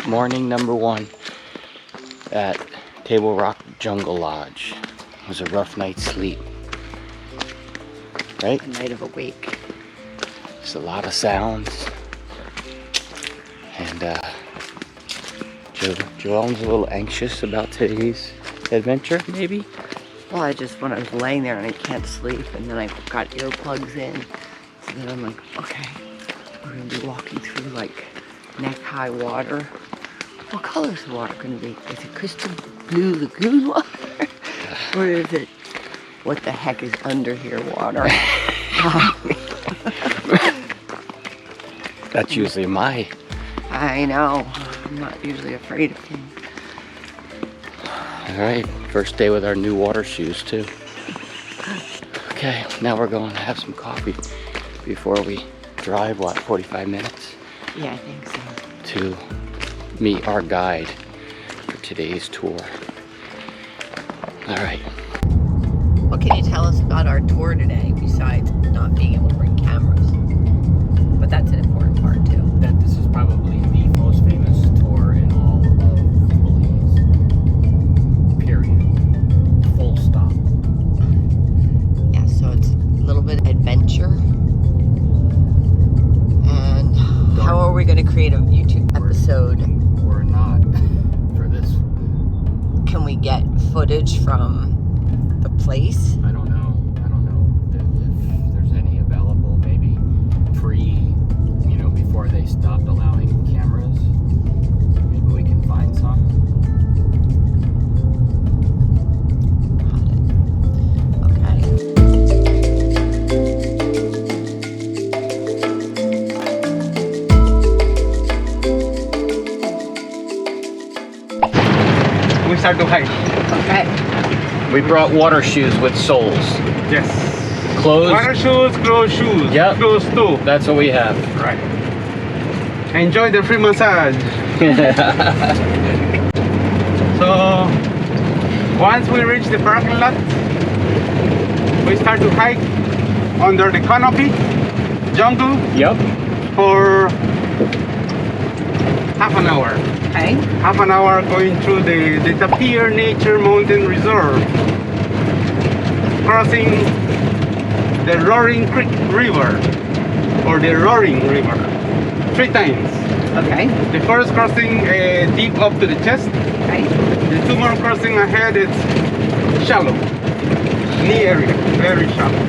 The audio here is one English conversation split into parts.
Morning number 1 at Table Rock Jungle Lodge. It was a rough night's sleep. Right? A night of awake. Just a lot of sounds. And Joelle's a little anxious about today's adventure, maybe? Well, when I was laying there and I can't sleep, and then I got earplugs in, so then I'm like, okay, we're gonna be walking through like neck-high water. What color is the water gonna be? Is it crystal blue lagoon water? Or is it, what the heck is under here water? That's usually I know, I'm not usually afraid of things. Alright, first day with our new water shoes too. Okay, now we're going to have some coffee before we drive, what, 45 minutes? Yeah, I think so. To meet our guide for today's tour. Alright. What can you tell us about our tour today, besides not being able to bring cameras? But that's an important part too. That this is probably the most famous tour in all of Belize. Period. Full stop. Yeah, so it's a little bit adventure. And how are we going to create a YouTube episode? We're not for this. Can we get footage from the place? I don't know if there's any available, maybe before they stopped allowing cameras. Maybe we can find some. Okay. We start to hike. Okay. We brought water shoes with soles. Yes. Closed. Water shoes, closed shoes. Yep. Closed too. That's what we have. Right. Enjoy the free massage. So, once we reach the parking lot, we start to hike under the canopy jungle Yep. for half an hour. Okay. Half an hour going through the Tapir Nature Mountain Reserve, crossing the Roaring Creek River, or the Roaring River, 3 times. Okay. The first crossing deep up to the chest. Okay. The 2 more crossing ahead, it's shallow, knee area, very shallow.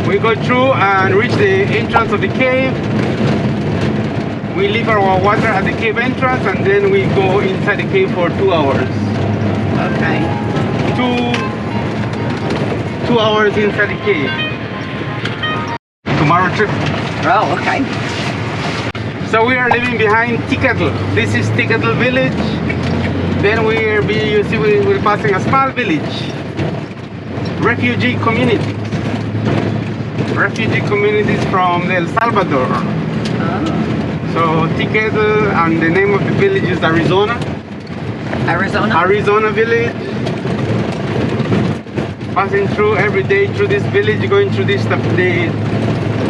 We go through and reach the entrance of the cave. We leave our water at the cave entrance, and then we go inside the cave for 2 hours. Okay. 2 hours inside the cave. Tomorrow trip. Oh, okay. So we are leaving behind Teakettle. This is Teakettle Village. Then we're passing a small village. Refugee communities. Refugee communities from El Salvador. Oh. So Teakettle, and the name of the village is Arizona. Arizona Village. Passing through every day through this village, going through this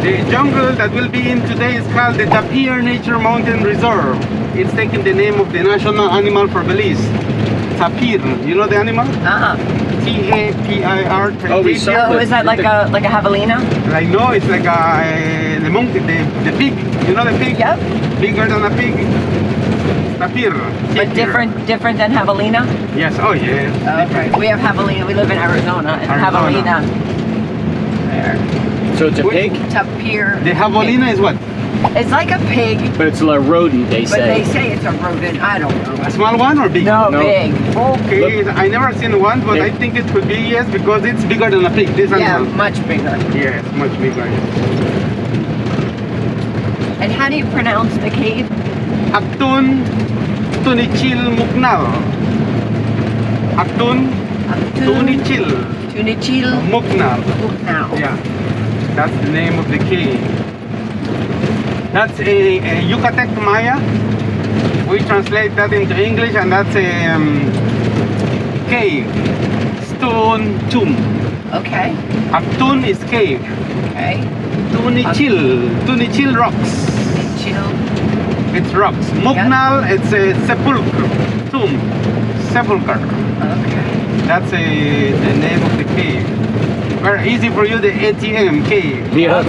the jungle that will be in today is called the Tapir Nature Mountain Reserve. It's taking the name of the national animal for Belize, tapir. You know the animal? T-A-P-I-R. Oh, we saw Oh, is that like a javelina? Like no, it's like the monkey, the pig. You know the pig? Yep. Bigger than a pig. Tapir. But different than javelina? Yes. Oh yeah. Okay. We have javelina. We live in Arizona, and javelina. There. So it's a pig? Tapir. The javelina is what? It's like a pig, But it's a rodent, they but they say. say it's a rodent. I don't know. A small one or big? No, No. big. Okay, I never seen one, but Big. I think it could be, yes, because it's bigger than a pig. This Yeah, animal. much bigger. Yes, much bigger. And how do you pronounce the cave? Actun Tunichil Muknal. Actun Tunichil Tunichil Muknal. Muknal. Yeah, that's the name of the cave. That's a Yucatec Maya. We translate that into English, and that's a cave, stone tomb. Okay. Actun is cave. Okay. Tunichil rocks. Chill. It's rocks. Muknal, it's a sepulchre, tomb, sepulchre. Okay. That's the name of the cave. Very easy for you, the ATM cave. Yeah.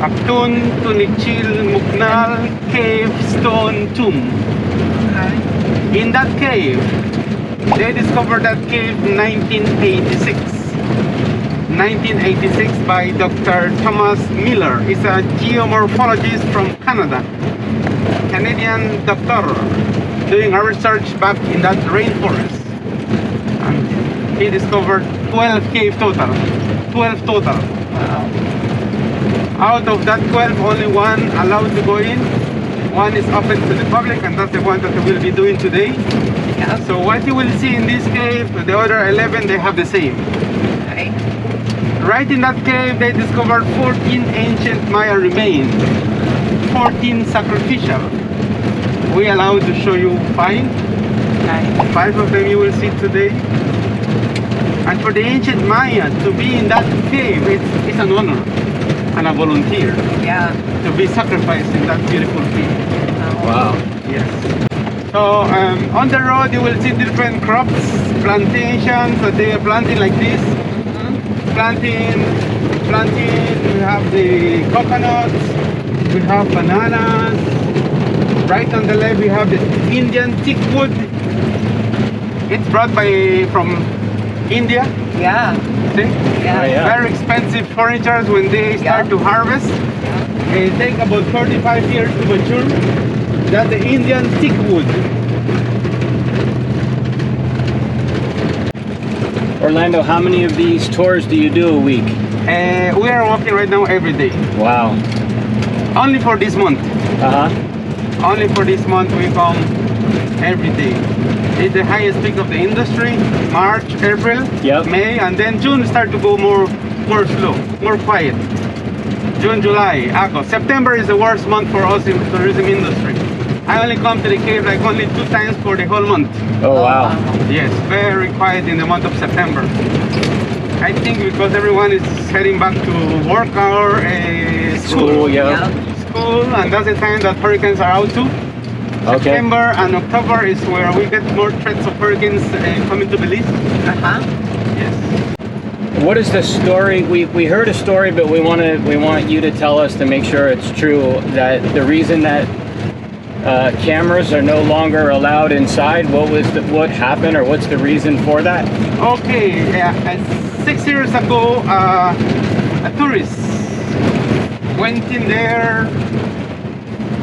Actun Tunichil Muknal cave stone tomb. Okay. In that cave, they discovered that cave in 1986. 1986 by Dr. Thomas Miller. He's a geomorphologist from Canada. Canadian doctor doing a research back in that rainforest. And he discovered 12 caves total. 12 total. Wow. Out of that 12, only one allowed to go in. One is open to the public, and that's the one that we will be doing today. Yeah. So what you will see in this cave, the other 11, they have the same. Okay. Right in that cave, they discovered 14 ancient Maya remains. 14 sacrificial. We allowed to show you 5. Okay. 5 of them you will see today. And for the ancient Maya to be in that cave, it's an honor and a volunteer Yeah. to be sacrificed in that beautiful cave. Wow. Yes. So on the road you will see different crops, plantations that they are planting like this. Planting, we have the coconuts, we have bananas. Right on the left we have the Indian teak wood. It's brought from India. Yeah. See? Yeah. Oh, yeah. Very expensive furniture when they start to harvest. They take about 35 years to mature. That's the Indian teak wood. Orlando, how many of these tours do you do a week? We are walking right now every day. Wow. Only for this month. Uh-huh. Only for this month we come every day. It's the highest peak of the industry. March, April, Yep. May, and then June start to go more slow, more quiet. June, July, August. September is the worst month for us in the tourism industry. I only come to the cave like only 2 times for the whole month. Oh, wow. Yes, very quiet in the month of September. I think because everyone is heading back to work or School, yeah. school, and that's the time that hurricanes are out too. Okay. September and October is where we get more threats of hurricanes coming to Belize. Uh-huh. Yes. What is the story? We heard a story, but we want you to tell us to make sure it's true, that the reason that cameras are no longer allowed inside. What happened, or what's the reason for that? Okay, 6 years ago, a tourist went in there,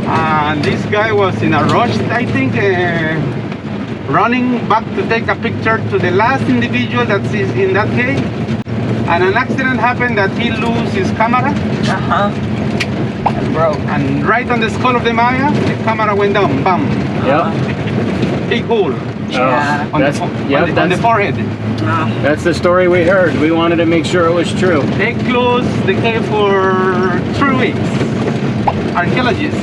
and this guy was in a rush, I think, running back to take a picture to the last individual that is in that cave, and an accident happened that he lost his camera. Uh-huh. Broke. And right on the skull of the Maya, the camera went down, bam, Yeah. big hole Yeah. on the forehead. That's the story we heard. We wanted to make sure it was true. They closed the cave for 3 weeks. Archaeologists.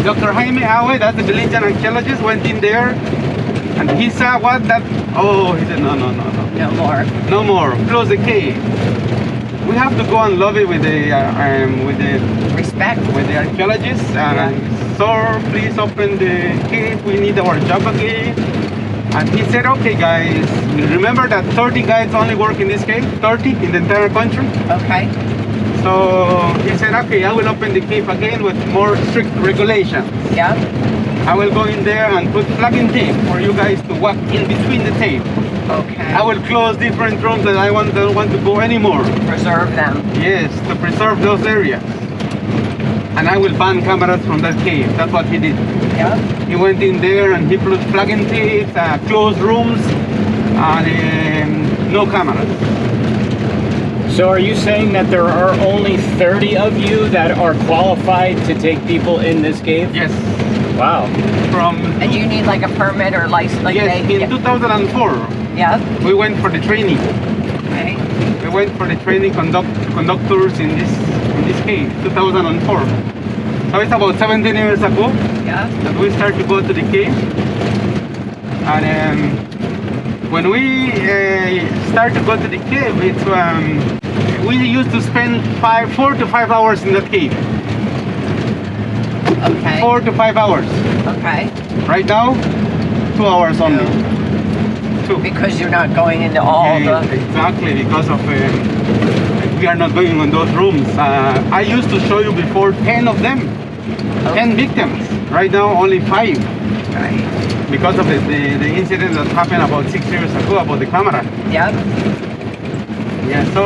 Dr. Jaime Awe, that's the Belizian archaeologist, went in there and he saw what that, oh, he said, no. No more. No more, close the cave. We have to go and lobby with the Respect. with the archaeologists and sir, please open the cave, we need our job again. And he said, okay guys, remember that 30 guys only work in this cave, 30 in the entire country. Okay. So he said, okay, I will open the cave again with more strict regulations. Yeah. I will go in there and put flagging tape for you guys to walk in between the tape. Okay. I will close different rooms that I don't want to go anymore. Preserve them. Yes, to preserve those areas. And I will ban cameras from that cave. That's what he did. Yeah. He went in there and he put flagging tapes, closed rooms, and no cameras. So are you saying that there are only 30 of you that are qualified to take people in this cave? Yes. Wow. And you need like a permit or license? Like yes, in 2004, Yeah. we went for the training. Okay. We went for the training conductors in this cave, 2004. So it's about 17 years ago Yeah. that we started to go to the cave. And when we started to go to the cave, we used to spend 4 to 5 hours in that cave. Okay. 4 to 5 hours. Okay. Right now, 2 hours only. 2. Because you're not going into all Yeah, the. exactly, because of we are not going on those rooms. I used to show you before 10 of them, 10 victims. Right now, only 5. Right. Because of the incident that happened about 6 years ago about the camera. Yep. Yeah, so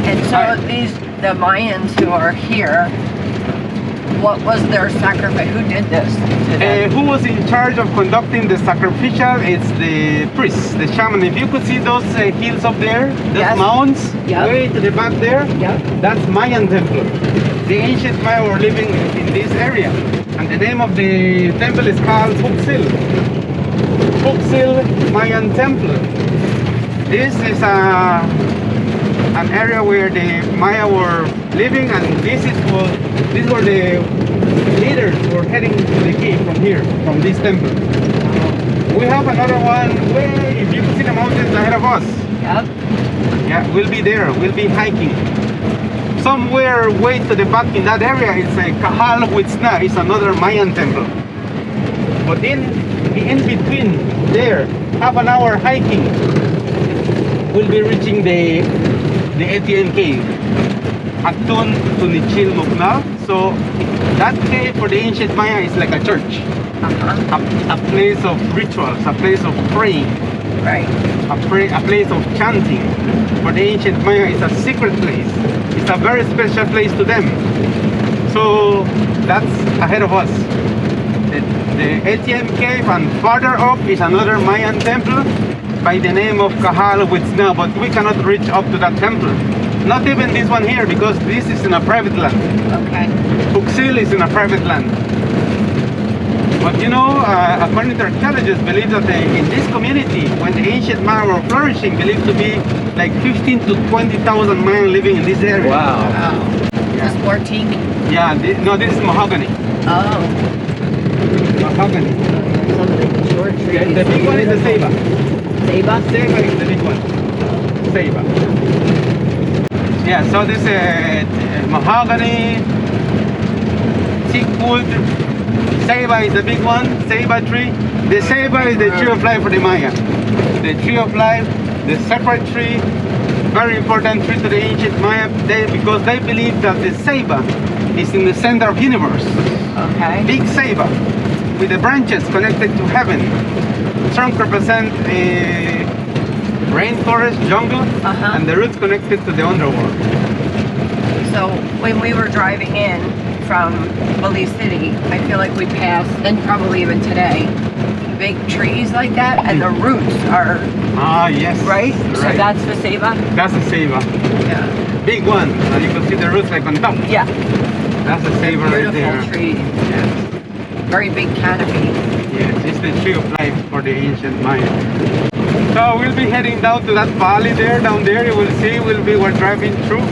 And so the Mayans who are here, what was their sacrifice? Who did this to them? who was in charge of conducting the sacrificial? It's the priest, the shaman. If you could see those hills up there, those Yes. mounds, Yep. way to the back there, Yep. that's Mayan temple. The ancient Maya were living in this area. And the name of the temple is called Teakettle. Teakettle Mayan temple. This is an area where the Maya were living, and these were the leaders who were heading to the cave from here, from this temple. We have another one way, if you can see the mountains ahead of us. Yep. Yeah, we'll be there, we'll be hiking. Somewhere way to the back in that area is a Kahal Huitzna, is another Mayan temple. But in between there, half an hour hiking, we'll be reaching the ATM cave, Actun Tunichil Muknal. So that cave for the ancient Maya is like a church, a place of rituals, a place of praying, Right. a place of chanting. For the ancient Maya, it's a secret place. It's a very special place to them. So that's ahead of us. The ATM cave, and farther up is another Mayan temple by the name of Kahal Huitzna, but we cannot reach up to that temple. Not even this one here, because this is in a private land. Okay. Teakettle is in a private land. But you know, according to archaeologists, believe that in this community, when the ancient Maya were flourishing, believed to be like 15 to 20,000 Mayan living in this area. Wow. Wow. Just more teak? Yeah, no, this is mahogany. Oh. Mahogany. Something short trees. The big one is the ceiba. Ceiba? Ceiba is the big one. Ceiba. Yeah, so this mahogany, teak wood. Ceiba is the big one, ceiba tree. The ceiba is the tree of life for the Maya. The tree of life, the sacred tree, very important tree to the ancient Maya, because they believe that the ceiba is in the center of universe. Okay. Big ceiba with the branches connected to heaven. Trunk represent a rainforest, jungle, and the roots connected to the underworld. So when we were driving in from Belize City, I feel like we passed, and probably even today, big trees like that, and the roots are Yes. right. So that's the ceiba. That's a ceiba. Yeah. Big one. And you can see the roots like on top. Yeah. That's a ceiba right there. Beautiful tree. Yes. Very big canopy. Yes, it's the tree of life for the ancient Maya. So we'll be heading down to that valley there. Down there you will see we're driving through.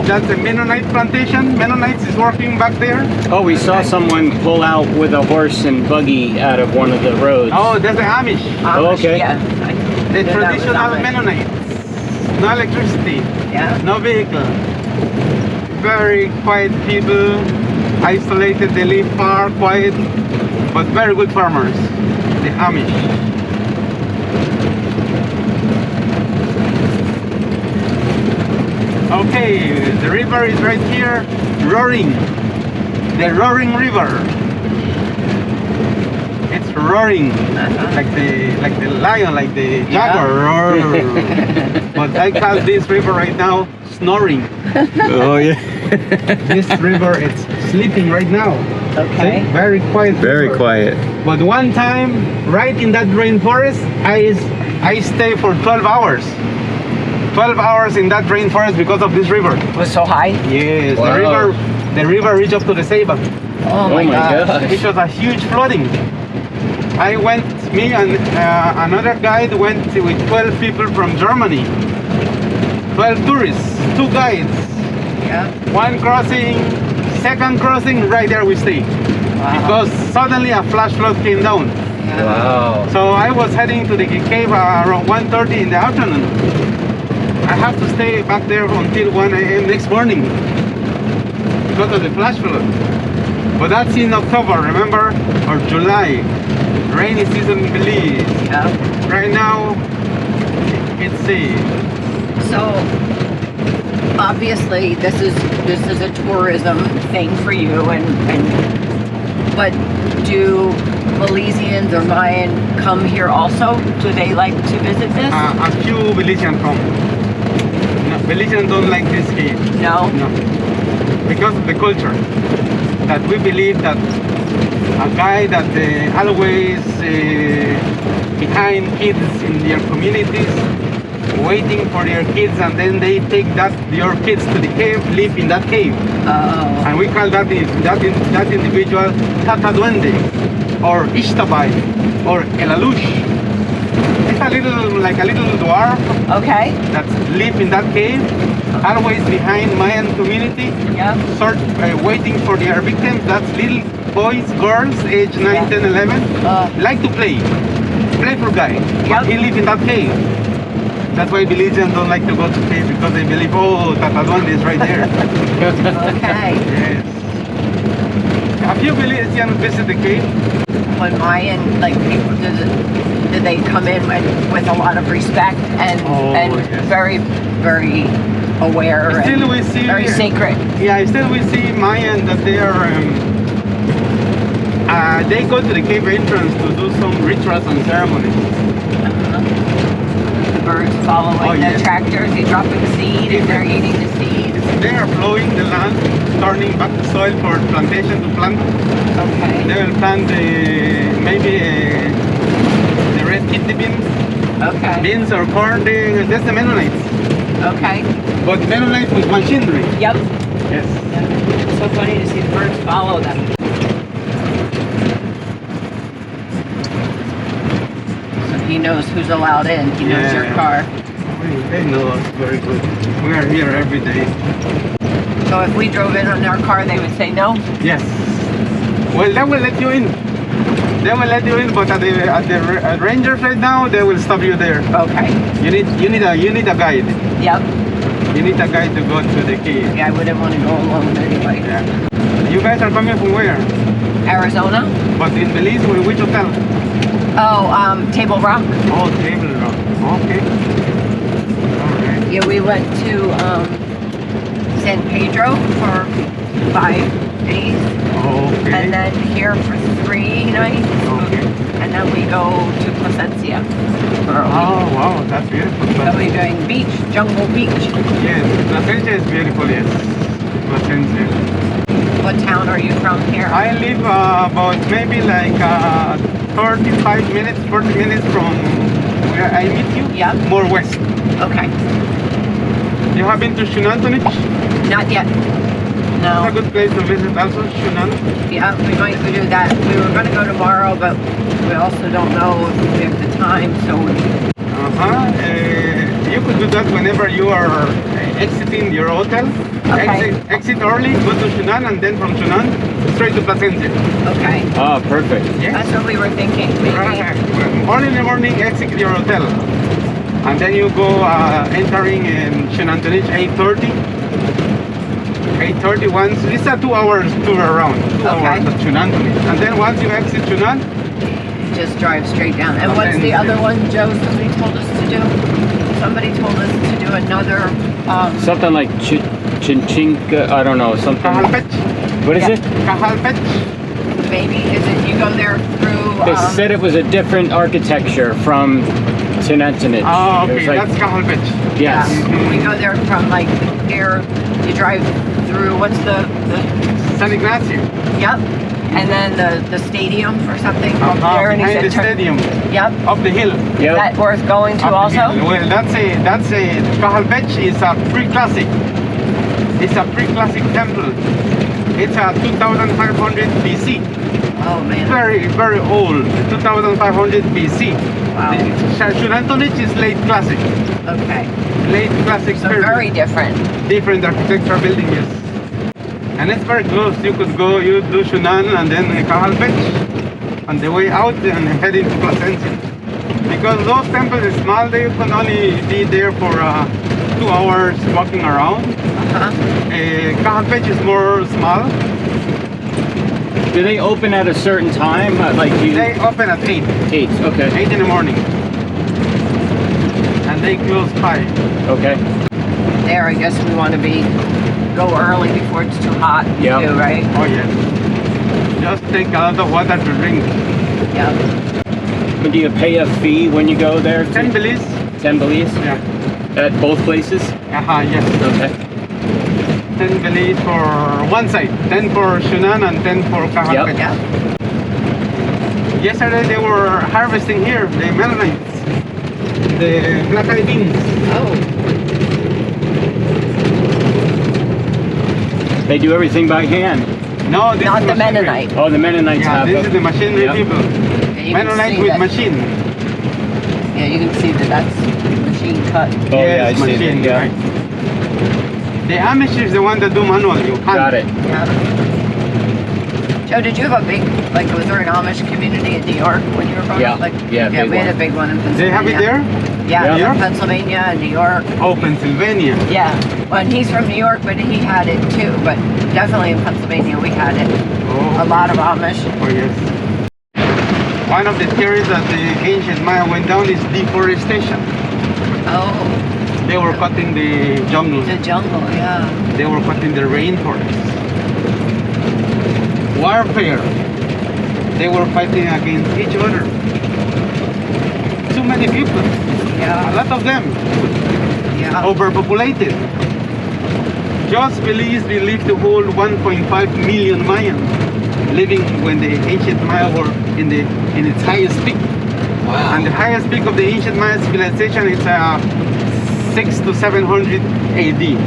That's the Mennonite Plantation. Mennonites is working back there. Oh, we saw someone pull out with a horse and buggy out of one of the roads. Oh, that's the Amish. Oh, okay. Yeah. The Yeah, traditional that was Amish. Mennonites. No electricity. Yeah. No vehicle. Very quiet people. Isolated. They live far, quiet, but very good farmers. The Amish. Okay, the river is right here, roaring. The roaring river. It's roaring, like the lion, like the jaguar. Roar. But I call this river right now snoring. Oh yeah. This river, it's sleeping right now. Okay. See? Very quiet. Very river. quiet. But one time, right in that rainforest, I stayed for 12 hours. 12 hours in that rainforest because of this river. It was so high. Yes, Wow. the river reached up to the Ceiba. Oh my god. It was a huge flooding. Me and another guide went with 12 people from Germany. 12 tourists, 2 guides. Yeah. One crossing, second crossing, right there we stayed. Wow. Because suddenly a flash flood came down. Yeah. Wow. So I was heading to the cave around 1:30 in the afternoon. I have to stay back there until 1 a.m. next morning because of the flash flood. But that's in October, remember? Or July. Rainy season in Belize. Yeah. Right now, it's safe. So obviously this is a tourism thing for you, but do Belizians or Mayan come here also? Do they like to visit this? A few Belizian come. No, Belizian don't like this cave. No? No. Because of the culture. That we believe that a guy that always behind kids in their communities, waiting for their kids, and then they take your kids to the cave, live in that cave. Oh. And we call that individual Tata Duende, or Ishtabai, or El Alush. It's like a little dwarf Okay. that live in that cave, always behind Mayan community, Yeah. waiting for their victims. That's little boys, girls, age 9, Yeah. 10, 11, like to play. Playful guy. Yep. He live in that cave. That's why Belizians don't like to go to cave, because they believe, oh, Tata Duende is right there. Okay. Yes. A few Belizians visit the cave. When Mayan, like people, do they come in with a lot of respect and yes. very, very aware Still and we see, very sacred? Yeah, still we see Mayan that they are, they go to the cave entrance to do some rituals and ceremonies. The birds following the yes. tractors, they dropping seed and they're eating the seed. They are plowing the land, turning back the soil for plantation to plant. Okay. They will plant maybe the red kidney beans, Okay. beans or corn. That's the Mennonites. Okay. But Mennonites with machinery. Yep. Yes. It's so funny to see the birds follow them. So he knows who's allowed in. He knows your car. They know us very good. We are here every day. So if we drove in on our car, they would say no? Yes. Well, they will let you in. They will let you in, but at the rangers right now, they will stop you there. Okay. You need a guide. Yep. You need a guide to go to the cave. Yeah, I wouldn't want to go alone anyway. Yeah. You guys are coming from where? Arizona? But in Belize, which hotel? Oh, Table Rock. Oh, Table Rock. Okay. Alright. Yeah, we went to San Pedro for 5 days. Okay. And then here for 3 nights. Okay. And then we go to Placencia for a week. Oh, wow, that's beautiful. So we're doing beach, jungle beach. Yes, Placencia is beautiful, yes. Placencia. What town are you from here? I live about maybe like 35 minutes, 40 minutes from where I meet you. Yeah. More west. Okay. You have been to Actun Tunichil? Not yet. It's a No. good place to visit also, Actun. Yeah, we might do that. We were going to go tomorrow, but we also don't know if we have the time, so You could do that whenever you are exiting your hotel. Okay. Exit early, go to Actun, and then from Actun, straight to Placencia. okay. Oh, perfect. Yes. That's what we were thinking. Maybe. Right. Early in the morning, exit your hotel. And then you go entering in Actun Tunichil 8:30. 8:30 once. It's a 2 hours tour around. 2 hours at Actun Tunichil. And then once you exit Actun, Just drive straight down. And what's the Placencia. other one, Joe? Somebody told us to do? Somebody told us to do another. Something like Chinchinka, I don't know, something. Cajalpech. What is Yeah. it? Cajalpech. Maybe is it you go there through? They said it was a different architecture from Tunichil. Oh, It was okay, like- that's Cajalpech. yes. We go there from like here. You drive through. What's the San Ignacio. Yep. And then the stadium or something up there. And he Behind the said, stadium, Yep. up the hill. Is Yep. that worth going to Up the also? hill. Well, that's a Cajalpech is a pre-classic. It's a pre-classic temple. It's a 2500 BC. Oh man. Very, very old. 2500 BC. Wow. Actun Tunichil is late classic. Okay. Late classic So period. very different. Different architectural building, yes. And it's very close. You could go, you do Actun and then Cajalpech on the way out and head into Placencia. Because those temples are small, they can only be there for 2 hours walking around. Uh-huh. Cajalpech is more small. Do they open at a certain time? Like you? They open at 8. 8. Okay. 8 in the morning. And they close 5. Okay. There, I guess we want to go early before it's too hot. Yeah. Too, right? Oh yes. Just take a lot of water to drink. Yeah. But do you pay a fee when you go there? 10 Belize. 10 Belize? Yeah. At both places? Yes. Okay. 10 Belize for one side. 10 for Shunan and 10 for Kahakan. Yeah. Yesterday they were harvesting here, the Mennonites. The black eyed beans. Oh. They do everything by hand. No, this Not is the machinery. Mennonite. Oh, the Mennonites Yeah, have this is the machinery Yep. people. And you can Mennonite see with that- machine. Yeah, you can see that that's machine cut. Oh, Yes, yeah, I see machine, that. Yeah. right. The Amish is the one that do manual. You hand. Got it. Yeah. Joe, did you have a big, like, was there an Amish community in New York when you were growing Yeah. up? Like, Yeah, yeah, big we had a one. big one in Pennsylvania. They have it there? Yeah, Yeah. in Pennsylvania and New York. Oh, Pennsylvania. Yeah. Well, and he's from New York, but he had it too. But definitely in Pennsylvania, we had it. A Oh, lot of Amish. oh yes. One of the theories that the ancient Maya went down is deforestation. Oh, They were cutting the jungle. the jungle, yeah. They were cutting the rainforest. Warfare. They were fighting against each other. Too many people. A Yeah, lot of them. yeah. Overpopulated. Just Belize believed to hold 1.5 million Mayans living when the ancient Maya were in its highest peak. Wow. And the highest peak of the ancient Maya civilization is 6 to 700 AD.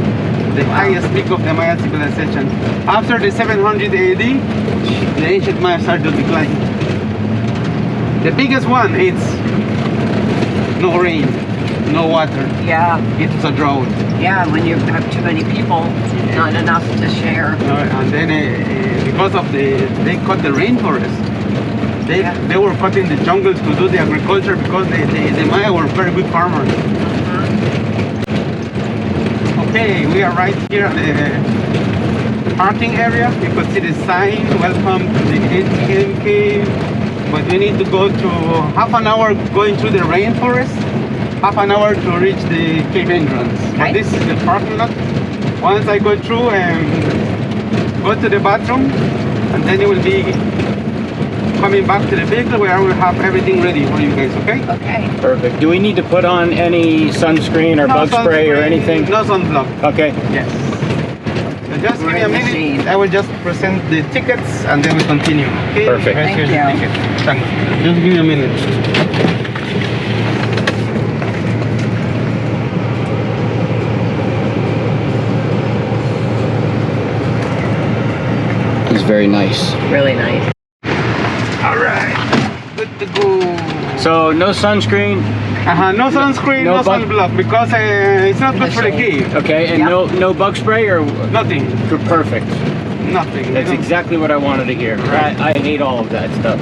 The highest peak of the Maya civilization. After the 700 AD, the ancient Maya started to decline. The biggest one is no rain, no water. Yeah, It was a drought. yeah. When you have too many people, not enough to share. And then because of they cut the rainforest. They were cutting the jungles to do the agriculture because the Maya were very good farmers. Okay, we are right here at the parking area. You can see the sign, welcome to the ATM cave. But we need to go to half an hour going through the rainforest, half an hour to reach the cave entrance. Okay. But this is the parking lot. Once I go through and go to the bathroom, and then you will be coming back to the vehicle where I will have everything ready for you guys, okay? Okay. Perfect. Do we need to put on any sunscreen or bug spray or sunscreen, anything? No sunblock. Okay. Yes. So just give We're me a in the minute. shade. I will just present the tickets and then we continue. Okay? Perfect. Guys, here's Thank the you. ticket. Thanks. Just give me a minute. It's very nice. Really nice. All right. Good to go. So no sunscreen, No sunscreen, No no bug- sunblock because it's not good for the cave. okay, and Yeah. no bug spray or Nothing. perfect. Nothing. That's exactly what I wanted to hear. I hate all of that stuff.